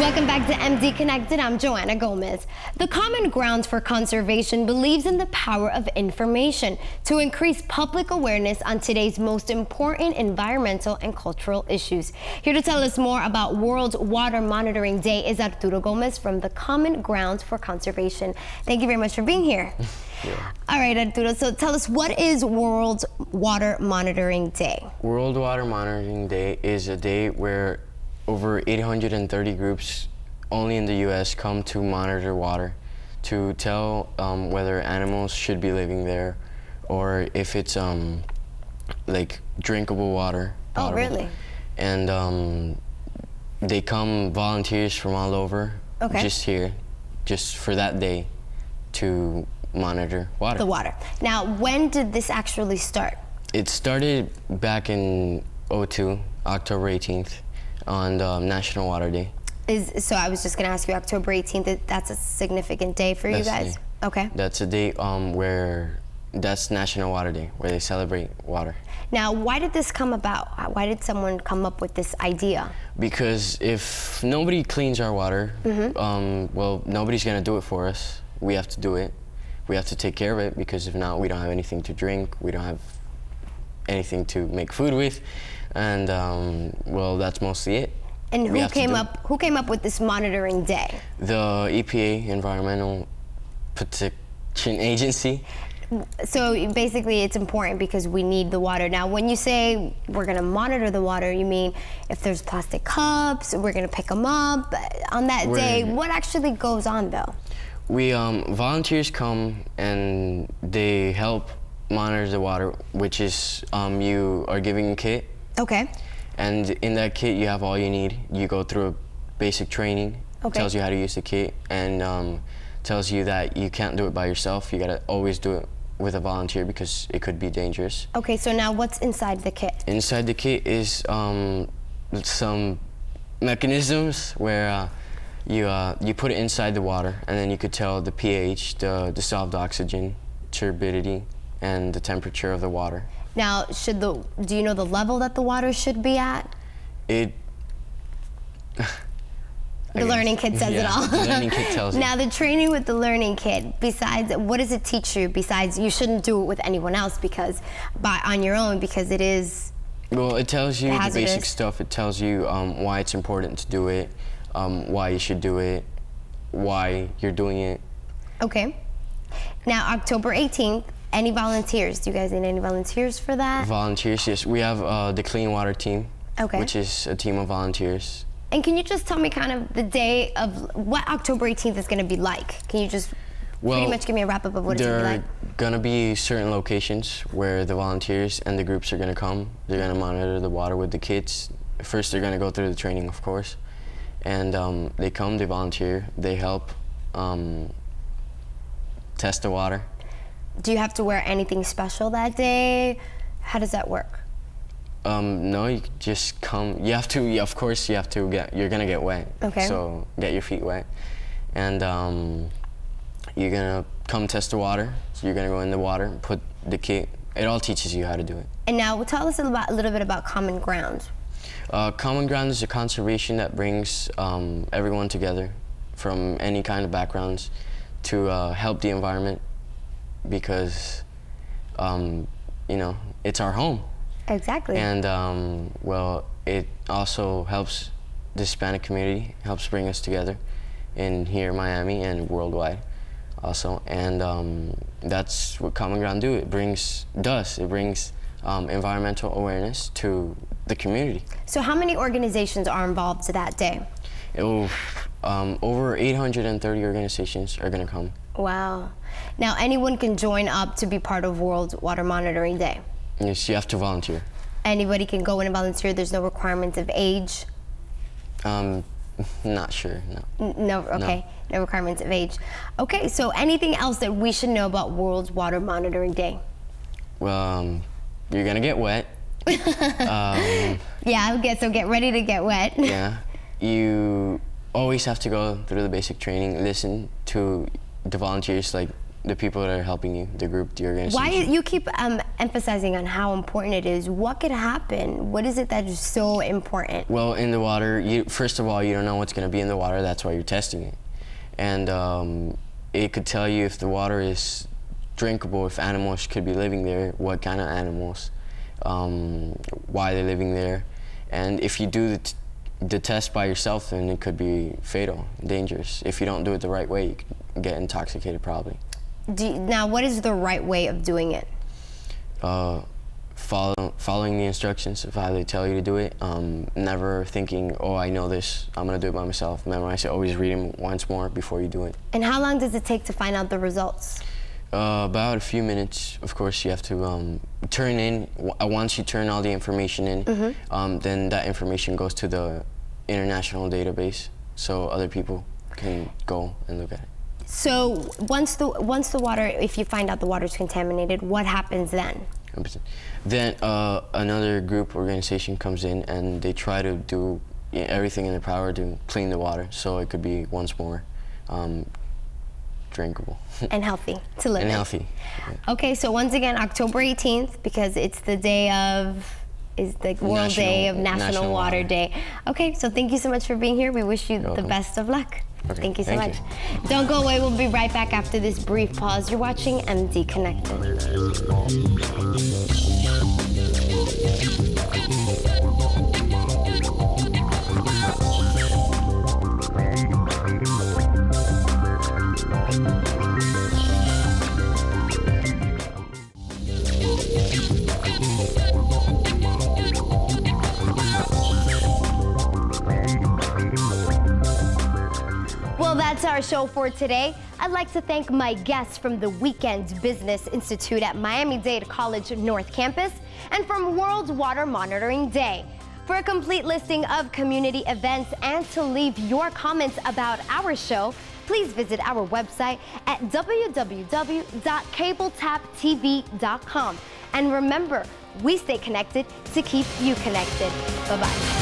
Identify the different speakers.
Speaker 1: Welcome back to MD Connected. I'm Arturo Gomez. The Common Ground for Conservation believes in the power of information to increase public awareness on today's most important environmental and cultural issues. Here to tell us more about World Water Monitoring Day is Arturo Gomez from the Common Ground for Conservation. Thank you very much for being here.
Speaker 2: Yeah.
Speaker 1: All right, Arturo, so tell us, what is World Water Monitoring Day?
Speaker 2: World Water Monitoring Day is a day where over 830 groups only in the U.S. come to monitor water to tell whether animals should be living there or if it's like drinkable water.
Speaker 1: Oh,
Speaker 2: potable.
Speaker 1: really?
Speaker 2: And they come volunteers from all over,
Speaker 1: Okay.
Speaker 2: just for that day to monitor water.
Speaker 1: The water. Now, when did this actually start?
Speaker 2: It started back in '02, October 18th, on National Water Day.
Speaker 1: So I was just going to ask you, October 18th, that's a significant day for you guys? Okay.
Speaker 2: That's a day where that's National Water Day, where they celebrate water.
Speaker 1: Now, why did this come about? Why did someone come up with this idea?
Speaker 2: Because if nobody cleans our water, well, nobody's going to do it for us. We have to do it. We have to take care of it, because if not, we don't have anything to drink. We don't have anything to make food with. And well, that's mostly it.
Speaker 1: And who came up with this monitoring day?
Speaker 2: The EPA, Environmental Protection Agency.
Speaker 1: So basically it's important because we need the water. Now, when you say we're going to monitor the water, you mean if there's plastic cups, we're going to pick them up on that day. What actually goes on though?
Speaker 2: We volunteers come and they help monitor the water, which is you are giving a kit.
Speaker 1: Okay.
Speaker 2: And in that kit you have all you need. You go through a basic training.
Speaker 1: Okay.
Speaker 2: Tells you how to use the kit, and tells you that you can't do it by yourself. You gotta always do it with a volunteer because it could be dangerous.
Speaker 1: Okay, so now what's inside the kit?
Speaker 2: Inside the kit is some mechanisms where you put it inside the water, and then you could tell the pH, the dissolved oxygen, turbidity, and the temperature of the water.
Speaker 1: Now, do you know the level that the water should be at?
Speaker 2: The
Speaker 1: learning kit says it all.
Speaker 2: The learning kit tells you.
Speaker 1: Now, the training with the learning kit, besides, what does it teach you? Besides, you shouldn't do it with anyone else on your own, because it is
Speaker 2: Well, it tells you the
Speaker 1: hazardous.
Speaker 2: basic stuff. It tells you why it's important to do it, why you should do it, why you're doing it.
Speaker 1: Okay. Now, October 18th, any volunteers? Do you guys need any volunteers for that?
Speaker 2: Volunteers, yes. We have the Clean Water Team,
Speaker 1: Okay.
Speaker 2: which is a team of volunteers.
Speaker 1: And can you just tell me kind of the day of what October 18th is going to be like? Can you just pretty much give me a wrap-up of what it's going to be like?
Speaker 2: There are going to be certain locations where the volunteers and the groups are going to come. They're going to monitor the water with the kids. First, they're going to go through the training, of course. And they come, they volunteer, they help test the water.
Speaker 1: Do you have to wear anything special that day? How does that work?
Speaker 2: No, you just come. You have to, of course, you're gonna get wet.
Speaker 1: Okay.
Speaker 2: So get your feet wet. And you're gonna come test the water. So you're gonna go in the water, put the kit. It all teaches you how to do it.
Speaker 1: And now tell us a little bit about Common Ground.
Speaker 2: Common Ground is a conservation that brings everyone together from any kind of backgrounds to help the environment, because you know, it's our home.
Speaker 1: Exactly.
Speaker 2: And well, it also helps the Hispanic community, helps bring us together in here in Miami and worldwide also. And that's what Common Ground do. It brings environmental awareness to the community.
Speaker 1: So how many organizations are involved that day?
Speaker 2: Over 830 organizations are going to come.
Speaker 1: Wow. Now, anyone can join up to be part of World Water Monitoring Day?
Speaker 2: Yes, you have to volunteer.
Speaker 1: Anybody can go in and volunteer? There's no requirements of age?
Speaker 2: Not sure, no.
Speaker 1: No, okay. No requirements of age. Okay, so anything else that we should know about World Water Monitoring Day?
Speaker 2: Well, you're going to get wet.
Speaker 1: Yeah, okay, so get ready to get wet.
Speaker 2: Yeah. You always have to go through the basic training, listen to the volunteers, like the people that are helping you, the group, the organization.
Speaker 1: Why you keep emphasizing on how important it is? What could happen? What is it that is so important?
Speaker 2: Well, in the water, first of all, you don't know what's going to be in the water. That's why you're testing it. And it could tell you if the water is drinkable, if animals could be living there, what kind of animals, why they're living there. And if you do the test by yourself, then it could be fatal, dangerous. If you don't do it the right way, you could get intoxicated probably.
Speaker 1: Now, what is the right way of doing it?
Speaker 2: Following the instructions of how they tell you to do it. Never thinking, oh, I know this, I'm gonna do it by myself. Memorize it, always read them once more before you do it.
Speaker 1: And how long does it take to find out the results?
Speaker 2: About a few minutes. Of course, you have to turn in, once you turn all the information in, then that information goes to the international database, so other people can go and look at it.
Speaker 1: So once the water, if you find out the water is contaminated, what happens then?
Speaker 2: Then another group organization comes in and they try to do everything in their power to clean the water so it could be once more drinkable.
Speaker 1: And healthy to live in.
Speaker 2: And healthy. Yeah.
Speaker 1: Okay, so once again, October 18th, because it's the day of, is the World Day of National Water Day. Okay, so thank you so much for being here. We wish you the best of luck.
Speaker 2: Okay,
Speaker 1: thank you so much. Don't go away. We'll be right back after this brief pause. You're watching MD Connected. Well, that's our show for today. I'd like to thank my guests from the Weekend Business Institute at Miami-Dade College North Campus and from World Water Monitoring Day. For a complete listing of community events and to leave your comments about our show, please visit our website at www.cabletaptv.com. And remember, we stay connected to keep you connected. Bye-bye.